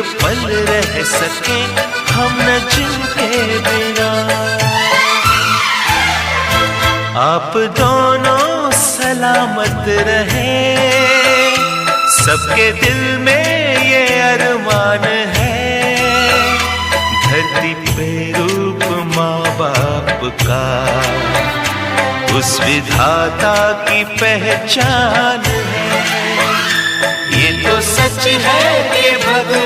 पल रह सके हम न जिनके बिना। आप दोनों सलामत रहे, सबके दिल में ये अरमान है। धरती पे रूप माँ बाप का उस विधाता की पहचान है। ये तो सच है कि भगवान